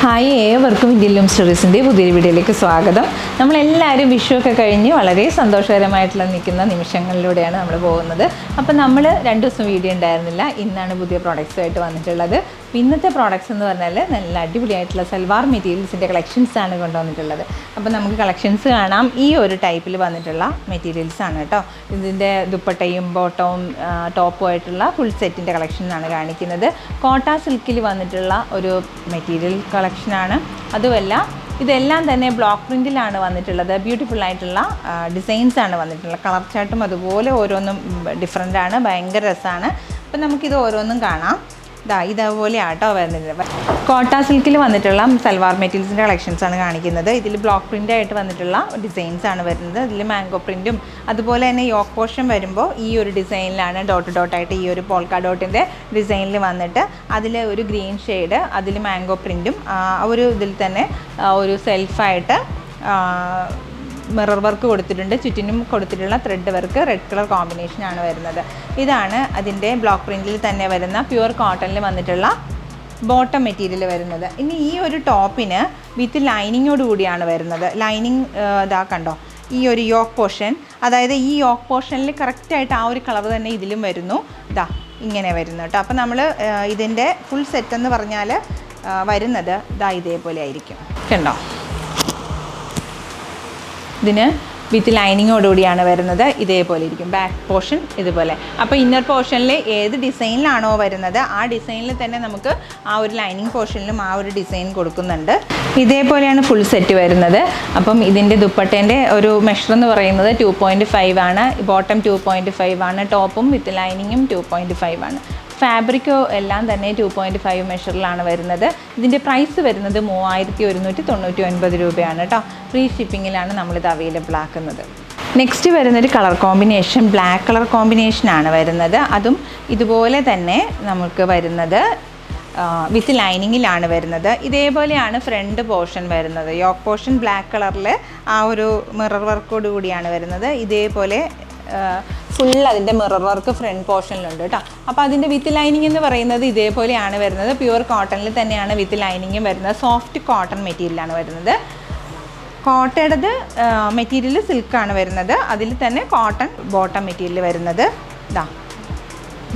Hi, ഏവർക്കും Indian loom സ്റ്റോറീസിൻ്റെ പുതിയൊരു വീഡിയോയിലേക്ക് സ്വാഗതം. നമ്മളെല്ലാവരും വിഷുവൊക്കെ കഴിഞ്ഞ് വളരെ സന്തോഷകരമായിട്ടുള്ള നിൽക്കുന്ന നിമിഷങ്ങളിലൂടെയാണ് നമ്മൾ പോകുന്നത്. അപ്പോൾ നമ്മൾ 2 ദിവസം വീഡിയോ ഉണ്ടായിരുന്നില്ല. ഇന്നാണ് പുതിയ പ്രോഡക്റ്റ്സുമായിട്ട് വന്നിട്ടുള്ളത്. ഇന്നത്തെ പ്രോഡക്റ്റ്സ് എന്ന് പറഞ്ഞാൽ നല്ല അടിപൊളിയായിട്ടുള്ള സൽവാർ മെറ്റീരിയൽസിൻ്റെ കളക്ഷൻസാണ് കൊണ്ടുവന്നിട്ടുള്ളത്. അപ്പോൾ നമുക്ക് കളക്ഷൻസ് കാണാം. ഈ ഒരു ടൈപ്പിൽ വന്നിട്ടുള്ള മെറ്റീരിയൽസാണ് കേട്ടോ. ഇതിൻ്റെ ദുപ്പട്ടയും ബോട്ടവും ടോപ്പുമായിട്ടുള്ള ഫുൾ സെറ്റിൻ്റെ കളക്ഷനാണ് കാണിക്കുന്നത്. കോട്ട സിൽക്കിൽ വന്നിട്ടുള്ള ഒരു മെറ്റീരിയൽ കളക്ഷനാണ്. അതുമല്ല, ഇതെല്ലാം തന്നെ ബ്ലോക്ക് പ്രിൻറ്റിലാണ് വന്നിട്ടുള്ളത്. ബ്യൂട്ടിഫുൾ ആയിട്ടുള്ള ഡിസൈൻസ് ആണ് വന്നിട്ടുള്ളത്. കളർ ചാർട്ടും അതുപോലെ ഓരോന്നും ഡിഫറെൻ്റ് ആണ്, ഭയങ്കര രസമാണ്. അപ്പം നമുക്കിത് ഓരോന്നും കാണാം. ഇതേപോലെ ആട്ടോ വരുന്നത്. കോട്ട സിൽക്കിൽ വന്നിട്ടുള്ള സൽവാർ മെറ്റീരിയൽസിൻ്റെ കളക്ഷൻസാണ് കാണിക്കുന്നത്. ഇതിൽ ബ്ലോക്ക് പ്രിൻ്റ് ആയിട്ട് വന്നിട്ടുള്ള ഡിസൈൻസ് ആണ് വരുന്നത്. ഇതിൽ മാംഗോ പ്രിൻറ്റും അതുപോലെ തന്നെ യോക്ക് പോർഷൻ വരുമ്പോൾ ഈ ഒരു ഡിസൈനിലാണ് ഡോട്ടായിട്ട് ഈ ഒരു പോൾക്ക ഡോട്ടിൻ്റെ ഡിസൈനിൽ വന്നിട്ട് അതിൽ ഒരു ഗ്രീൻ ഷെയ്ഡ്, അതിൽ മാംഗോ പ്രിൻറ്റും ഒരു ഇതിൽ തന്നെ ഒരു സെൽഫായിട്ട് മിറർ വർക്ക് കൊടുത്തിട്ടുണ്ട്. ചുറ്റിനും കൊടുത്തിട്ടുള്ള ത്രെഡ് വർക്ക് റെഡ് കളർ കോമ്പിനേഷനാണ് വരുന്നത്. ഇതാണ് അതിൻ്റെ ബ്ലോക്ക് പ്രിൻറ്റിൽ തന്നെ വരുന്ന പ്യുവർ കോട്ടണിൽ വന്നിട്ടുള്ള ബോട്ടം മെറ്റീരിയൽ വരുന്നത്. ഇനി ഈ ഒരു ടോപ്പിന് വിത്ത് ലൈനിങ്ങോട് കൂടിയാണ് വരുന്നത്. ലൈനിങ് കണ്ടോ, ഈ ഒരു യോക്ക് പോർഷൻ, അതായത് ഈ യോക്ക് പോർഷനിൽ കറക്റ്റായിട്ട് ആ ഒരു കളർ തന്നെ ഇതിലും വരുന്നു. ഇങ്ങനെ വരുന്നു കേട്ടോ. അപ്പോൾ നമ്മൾ ഇതിൻ്റെ ഫുൾ സെറ്റ് എന്ന് പറഞ്ഞാൽ വരുന്നത് ഇതേപോലെ ആയിരിക്കും. കണ്ടോ, ഇതിന് വിത്ത് ലൈനിങ്ങോടുകൂടിയാണ് വരുന്നത്. ഇതേപോലെ ഇരിക്കും ബാക്ക് പോർഷൻ ഇതുപോലെ. അപ്പോൾ ഇന്നർ പോർഷനിൽ ഏത് ഡിസൈനിലാണോ വരുന്നത് ആ ഡിസൈനിൽ തന്നെ നമുക്ക് ആ ഒരു ലൈനിങ് പോർഷനിലും ആ ഒരു ഡിസൈൻ കൊടുക്കുന്നുണ്ട്. ഇതേപോലെയാണ് ഫുൾ സെറ്റ് വരുന്നത്. അപ്പം ഇതിൻ്റെ ദുപ്പട്ടേൻ്റെ ഒരു മെഷർ എന്ന് പറയുന്നത് 2.5 ആണ്. ബോട്ടം 2.5 ആണ്. ടോപ്പും വിത്ത് ലൈനിങ്ങും 2.5 ആണ്. ഫാബ്രിക്കോ എല്ലാം തന്നെ 2.5 മെഷറിലാണ് വരുന്നത്. ഇതിൻ്റെ പ്രൈസ് വരുന്നത് 3199 രൂപയാണ് കേട്ടോ. ഫ്രീ ഷിപ്പിങ്ങിലാണ് നമ്മളിത് അവൈലബിൾ ആക്കുന്നത്. നെക്സ്റ്റ് വരുന്നൊരു കളർ കോമ്പിനേഷൻ ബ്ലാക്ക് കളർ കോമ്പിനേഷനാണ് വരുന്നത്. അതും ഇതുപോലെ തന്നെ നമുക്ക് വരുന്നത് വിത്ത് ലൈനിങ്ങിലാണ് വരുന്നത്. ഇതേപോലെയാണ് ഫ്രണ്ട് പോർഷൻ വരുന്നത്. യോക്ക് പോർഷൻ ബ്ലാക്ക് കളറിൽ ആ ഒരു മിറർ വർക്കോട് കൂടിയാണ് വരുന്നത്. ഇതേപോലെ ഫുൾ അതിൻ്റെ മിറർ വർക്ക് ഫ്രണ്ട് പോർഷനിലുണ്ട് കേട്ടോ. അപ്പോൾ അതിൻ്റെ വിത്ത് ലൈനിങ് എന്ന് പറയുന്നത് ഇതേപോലെയാണ് വരുന്നത്. പ്യുവർ കോട്ടണിൽ തന്നെയാണ് വിത്ത് ലൈനിങ്ങും വരുന്നത്. സോഫ്റ്റ് കോട്ടൺ മെറ്റീരിയലാണ് വരുന്നത്. കോട്ടയുടേത് മെറ്റീരിയൽ സിൽക്കാണ് വരുന്നത്. അതിൽ തന്നെ കോട്ടൺ ബോട്ടം മെറ്റീരിയൽ വരുന്നത്.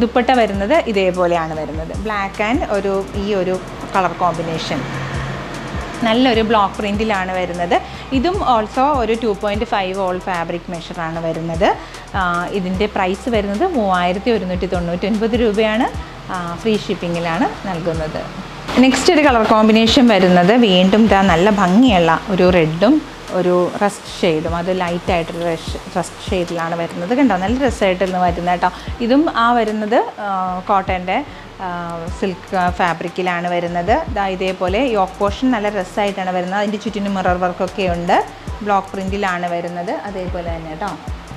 ദുപ്പട്ട വരുന്നത് ഇതേപോലെയാണ് വരുന്നത്. ബ്ലാക്ക് ആൻഡ് ഈ ഒരു കളർ കോമ്പിനേഷൻ നല്ലൊരു ബ്ലോക്ക് പ്രിൻറ്റിലാണ് വരുന്നത്. ഇതും ഓൾസോ ഒരു 2.5 ഓൾ ഫാബ്രിക് മെഷറാണ് വരുന്നത്. ഇതിൻ്റെ പ്രൈസ് വരുന്നത് 3199 രൂപയാണ്. ഫ്രീ ഷിപ്പിങ്ങിലാണ് നൽകുന്നത്. നെക്സ്റ്റ് ഒരു കളർ കോമ്പിനേഷൻ വരുന്നത് വീണ്ടും നല്ല ഭംഗിയുള്ള ഒരു റെഡും ഒരു റസ്റ്റ് ഷെയ്ഡും, അത് ലൈറ്റായിട്ടൊരു റസ്റ്റ് ഷെയ്ഡിലാണ് വരുന്നത്. കണ്ടോ, നല്ല രസമായിട്ടൊന്ന് വരുന്നത് കേട്ടോ. ഇതും വരുന്നത് കോട്ടൻ്റെ സിൽക്ക് ഫാബ്രിക്കിലാണ് വരുന്നത്. ഇതേപോലെ യോക്ക് പോർഷൻ നല്ല രസമായിട്ടാണ് വരുന്നത്. അതിൻ്റെ ചുറ്റിനും മിറർ വർക്കൊക്കെ ഉണ്ട്. ബ്ലോക്ക് പ്രിൻറ്റിലാണ് വരുന്നത്. അതേപോലെ തന്നെ കേട്ടോ.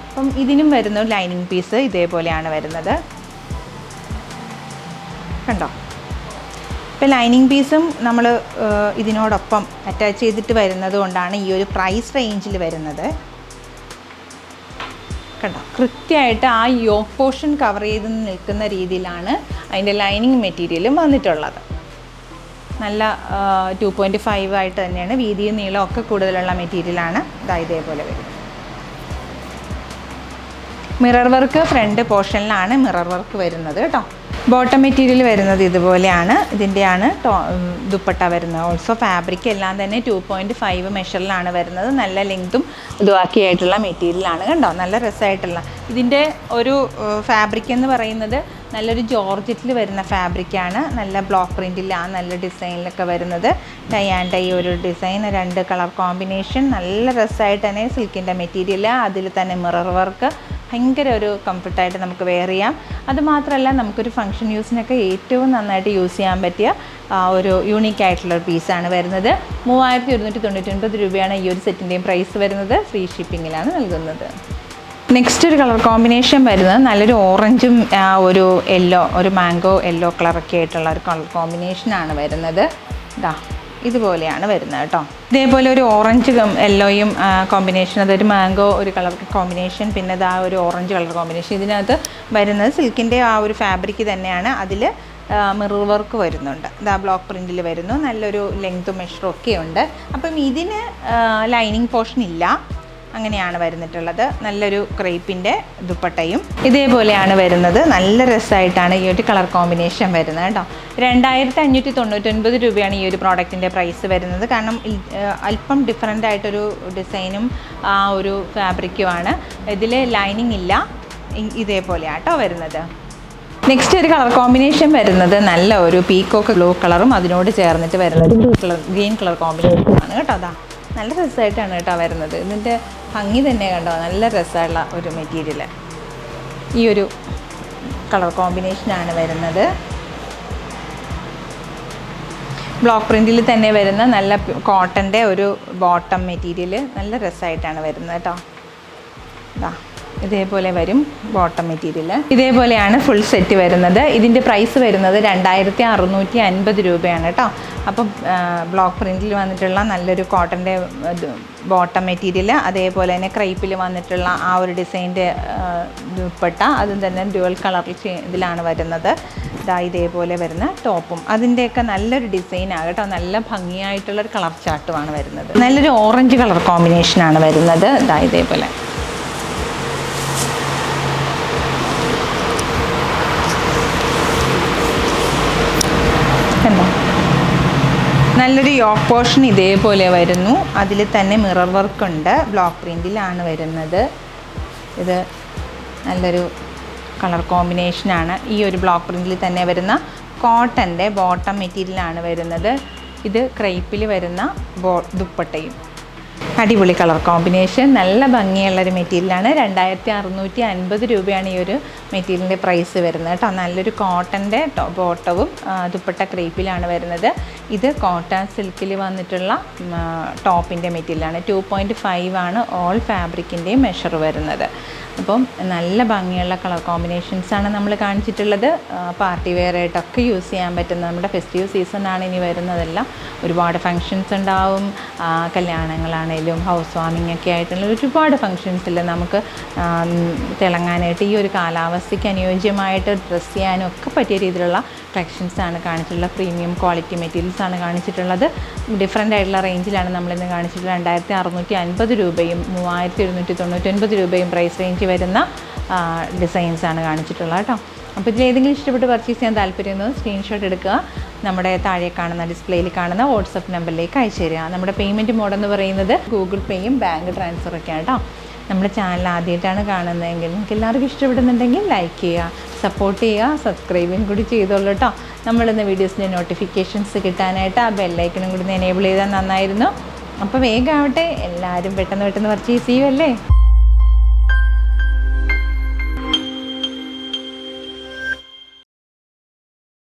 അപ്പം ഇതിനും വരുന്ന ലൈനിങ് പീസ് ഇതേപോലെയാണ് വരുന്നത്. കണ്ടോ, ഇപ്പോൾ ലൈനിങ് പീസും നമ്മൾ ഇതിനോടൊപ്പം അറ്റാച്ച് ചെയ്തിട്ട് വരുന്നത് കൊണ്ടാണ് ഈ ഒരു പ്രൈസ് റേഞ്ചിൽ വരുന്നത്. കണ്ടോ, കൃത്യമായിട്ട് ആ യോക്ക് പോർഷൻ കവർ ചെയ്ത് നിൽക്കുന്ന രീതിയിലാണ് അതിൻ്റെ ലൈനിങ് മെറ്റീരിയലും വന്നിട്ടുള്ളത്. നല്ല 2.5 ആയിട്ട് തന്നെയാണ്. വീതിയും നീളമൊക്കെ കൂടുതലുള്ള മെറ്റീരിയലാണ്. ഇതേപോലെ വരും. മിറർ വർക്ക് ഫ്രണ്ട് പോർഷനിലാണ് മിറർ വർക്ക് വരുന്നത് കേട്ടോ. ബോട്ടം മെറ്റീരിയൽ വരുന്നത് ഇതുപോലെയാണ്. ഇതിൻ്റെയാണ് ദുപ്പട്ട വരുന്നത്. ഓൾസോ ഫാബ്രിക് എല്ലാം തന്നെ 2.5 മെഷറിലാണ് വരുന്നത്. നല്ല ലെങ്തും ഇതുവാക്കിയായിട്ടുള്ള മെറ്റീരിയലാണ്. കണ്ടോ, നല്ല രസമായിട്ടുള്ള ഇതിൻ്റെ ഒരു ഫാബ്രിക് എന്ന് പറയുന്നത് നല്ലൊരു ജോർജറ്റിൽ വരുന്ന ഫാബ്രിക്കാണ്. നല്ല ബ്ലോക്ക് പ്രിൻറ്റിൽ നല്ല ഡിസൈനിലൊക്കെ വരുന്നത്. ടൈ ആൻഡ് ടൈ ഒരു ഡിസൈൻ, 2 കളർ കോമ്പിനേഷൻ, നല്ല രസമായിട്ട് തന്നെ സിൽക്കിൻ്റെ മെറ്റീരിയൽ, അതിൽ തന്നെ മിറർ വർക്ക്, ഭയങ്കര ഒരു കംഫർട്ടായിട്ട് നമുക്ക് വെയർ ചെയ്യാം. അതുമാത്രമല്ല, നമുക്കൊരു ഫംഗ്ഷൻ യൂസിനൊക്കെ ഏറ്റവും നന്നായിട്ട് യൂസ് ചെയ്യാൻ പറ്റിയ ഒരു യൂണീക്കായിട്ടുള്ളൊരു പീസാണ് വരുന്നത്. 3199 രൂപയാണ് ഈ ഒരു സെറ്റിൻ്റെയും പ്രൈസ് വരുന്നത്. ഫ്രീ ഷിപ്പിങ്ങിലാണ് നൽകുന്നത്. നെക്സ്റ്റ് ഒരു കളർ കോമ്പിനേഷൻ വരുന്നത് നല്ലൊരു ഓറഞ്ചും ഒരു യെല്ലോ, ഒരു മാംഗോ യെല്ലോ കളറൊക്കെ ആയിട്ടുള്ള ഒരു കളർ കോമ്പിനേഷനാണ് വരുന്നത്. ഇതുപോലെയാണ് വരുന്നത് കേട്ടോ. ഇതേപോലെ ഒരു ഓറഞ്ച് യെല്ലോയും കോമ്പിനേഷൻ, അതൊരു മാംഗോ ഒരു കളർ കോമ്പിനേഷൻ, പിന്നെ ഒരു ഓറഞ്ച് കളർ കോമ്പിനേഷൻ. ഇതിനകത്ത് വരുന്നത് സിൽക്കിൻ്റെ ആ ഒരു ഫാബ്രിക് തന്നെയാണ്. അതിൽ മിറർ വർക്ക് വരുന്നുണ്ട്. ഇതാ ബ്ലോക്ക് പ്രിൻറ്റിൽ വരുന്നു. നല്ലൊരു ലെങ്ത്തും മെഷറും ഒക്കെ ഉണ്ട്. അപ്പം ഇതിന് ലൈനിങ് പോർഷൻ ഇല്ല. അങ്ങനെയാണ് വരുന്നിട്ടുള്ളത്. നല്ലൊരു ക്രേപ്പിൻ്റെ ദുപ്പട്ടയും ഇതേപോലെയാണ് വരുന്നത്. നല്ല രസമായിട്ടാണ് ഈ ഒരു കളർ കോമ്പിനേഷൻ വരുന്നത് കേട്ടോ. 2599 രൂപയാണ് ഈ ഒരു പ്രോഡക്റ്റിൻ്റെ പ്രൈസ് വരുന്നത്. കാരണം അല്പം ഡിഫറെൻ്റ് ആയിട്ടൊരു ഡിസൈനും ആ ഒരു ഫാബ്രിക്കുമാണ്. ഇതിൽ ലൈനിങ് ഇല്ല. ഇതേപോലെയാട്ടോ വരുന്നത്. നെക്സ്റ്റ് ഒരു കളർ കോമ്പിനേഷൻ വരുന്നത് നല്ല ഒരു പീക്കോക്ക് ബ്ലൂ കളറും അതിനോട് ചേർന്നിട്ട് വരുന്നത് ഗ്രീൻ കളർ കോമ്പിനേഷനാണ് കേട്ടോ. അതാ നല്ല രസമായിട്ടാണ് കേട്ടോ വരുന്നത്. ഇതിൻ്റെ ഭംഗി തന്നെ കണ്ടോ, നല്ല രസമുള്ള ഒരു മെറ്റീരിയൽ. ഈ ഒരു കളർ കോമ്പിനേഷനാണ് വരുന്നത്. ബ്ലോക്ക് പ്രിൻറ്റിൽ തന്നെ വരുന്ന നല്ല കോട്ടൻ്റെ ഒരു ബോട്ടം മെറ്റീരിയൽ നല്ല രസമായിട്ടാണ് വരുന്നത് കേട്ടോ. ഇതാ ഇതേപോലെ വരും ബോട്ടം മെറ്റീരിയൽ. ഇതേപോലെയാണ് ഫുൾ സെറ്റ് വരുന്നത്. ഇതിൻ്റെ പ്രൈസ് വരുന്നത് 2650 രൂപയാണ് കേട്ടോ. അപ്പം ബ്ലോക്ക് പ്രിൻറ്റിൽ വന്നിട്ടുള്ള നല്ലൊരു കോട്ടൻ്റെ ബോട്ടം മെറ്റീരിയൽ, അതേപോലെ തന്നെ ക്രൈപ്പിൽ വന്നിട്ടുള്ള ആ ഒരു ഡിസൈൻ്റെ ദുപ്പട്ട, അതും തന്നെ ഡ്യുവൽ കളറിൽ ഇതിലാണ് വരുന്നത്. ഇതേപോലെ വരുന്ന ടോപ്പും അതിൻ്റെയൊക്കെ നല്ലൊരു ഡിസൈനാണ് കേട്ടോ. നല്ല ഭംഗിയായിട്ടുള്ളൊരു കളർ ചാർട്ടുമാണ് വരുന്നത്. നല്ലൊരു ഓറഞ്ച് കളർ കോമ്പിനേഷനാണ് വരുന്നത്. ഇതേപോലെ നല്ലൊരു യോക്ക് പോർഷൻ ഇതേപോലെ വരുന്നു. അതിൽ തന്നെ മിറർ വർക്ക് ഉണ്ട്. ബ്ലോക്ക് പ്രിൻറ്റിലാണ് വരുന്നത്. ഇത് നല്ലൊരു കളർ കോമ്പിനേഷനാണ്. ഈ ഒരു ബ്ലോക്ക് പ്രിൻറ്റിൽ തന്നെ വരുന്ന കോട്ടൻ്റെ ബോട്ടം മെറ്റീരിയലാണ് വരുന്നത്. ഇത് ക്രൈപ്പിൽ വരുന്ന ദുപ്പട്ടയും. അടിപൊളി കളർ കോമ്പിനേഷൻ, നല്ല ഭംഗിയുള്ളൊരു മെറ്റീരിയലാണ്. 2650 രൂപയാണ് ഈ ഒരു മെറ്റീരിയലിൻ്റെ പ്രൈസ് വരുന്നത് കേട്ടോ. നല്ലൊരു കോട്ടൻ്റെ ബോട്ടവും ദുപ്പട്ട ക്രേപ്പിലാണ് വരുന്നത്. ഇത് കോട്ടൺ സിൽക്കിൽ വന്നിട്ടുള്ള ടോപ്പിൻ്റെ മെറ്റീരിയലാണ്. 2.5 ആണ് ഓൾ ഫാബ്രിക്കിൻ്റെയും മെഷർ വരുന്നത്. അപ്പം നല്ല ഭംഗിയുള്ള കളർ കോമ്പിനേഷൻസാണ് നമ്മൾ കാണിച്ചിട്ടുള്ളത്. പാർട്ടി വെയർ ആയിട്ടൊക്കെ യൂസ് ചെയ്യാൻ പറ്റുന്ന, നമ്മുടെ ഫെസ്റ്റീവ് സീസണാണ് ഇനി വരുന്നതെല്ലാം. ഒരുപാട് ഫങ്ഷൻസ് ഉണ്ടാവും. കല്യാണങ്ങളാണേലും ഹൗസ് വാമിംഗ് ഒക്കെ ആയിട്ടുള്ള ഒരുപാട് ഫങ്ഷൻസിൽ നമുക്ക് തിളങ്ങാനായിട്ട് ഈ ഒരു കാലാവസ്ഥയ്ക്ക് അനുയോജ്യമായിട്ട് ഡ്രസ്സ് ചെയ്യാനും ഒക്കെ പറ്റിയ രീതിയിലുള്ള കളക്ഷൻസാണ് കാണിച്ചിട്ടുള്ളത്. പ്രീമിയം ക്വാളിറ്റി മെറ്റീരിയൽസാണ് കാണിച്ചിട്ടുള്ളത്. ഡിഫറെൻ്റ് ആയിട്ടുള്ള റേഞ്ചിലാണ് നമ്മളിന്ന് കാണിച്ചിട്ടുള്ളത്. 2650 രൂപയും 3199 രൂപയും പ്രൈസ് റേഞ്ച് വരുന്ന ഡിസൈൻസാണ് കാണിച്ചിട്ടുള്ളത് കേട്ടോ. അപ്പോൾ ഇതിലേതെങ്കിലും ഇഷ്ടപ്പെട്ട് പർച്ചേസ് ചെയ്യാൻ താല്പര്യമുണ്ടെന്ന് സ്ക്രീൻഷോട്ട് എടുക്കുക. നമ്മുടെ താഴെ കാണുന്ന ഡിസ്പ്ലേയിൽ കാണുന്ന വാട്സപ്പ് നമ്പറിലേക്ക് അയച്ചു തരിക. നമ്മുടെ പേയ്മെൻറ്റ് മോഡ് എന്ന് പറയുന്നത് ഗൂഗിൾ പേയും ബാങ്ക് ട്രാൻസ്ഫറൊക്കെയാണ് കേട്ടോ. നമ്മുടെ ചാനൽ ആദ്യമായിട്ടാണ് കാണുന്നതെങ്കിൽ നിങ്ങൾക്ക് എല്ലാവർക്കും ഇഷ്ടപ്പെടുന്നുണ്ടെങ്കിൽ ലൈക്ക് ചെയ്യുക, സപ്പോർട്ട് ചെയ്യുക, സബ്സ്ക്രൈബും കൂടി ചെയ്തോളൂ കേട്ടോ. നമ്മളിന്ന് വീഡിയോസിൻ്റെ നോട്ടിഫിക്കേഷൻസ് കിട്ടാനായിട്ട് ആ ബെല്ലൈക്കണും കൂടി എനേബിൾ ചെയ്താൽ നന്നായിരുന്നു. അപ്പോൾ വേഗമാവട്ടെ, എല്ലാവരും പെട്ടെന്ന് പർച്ചേസ് ചെയ്യുമല്ലേ.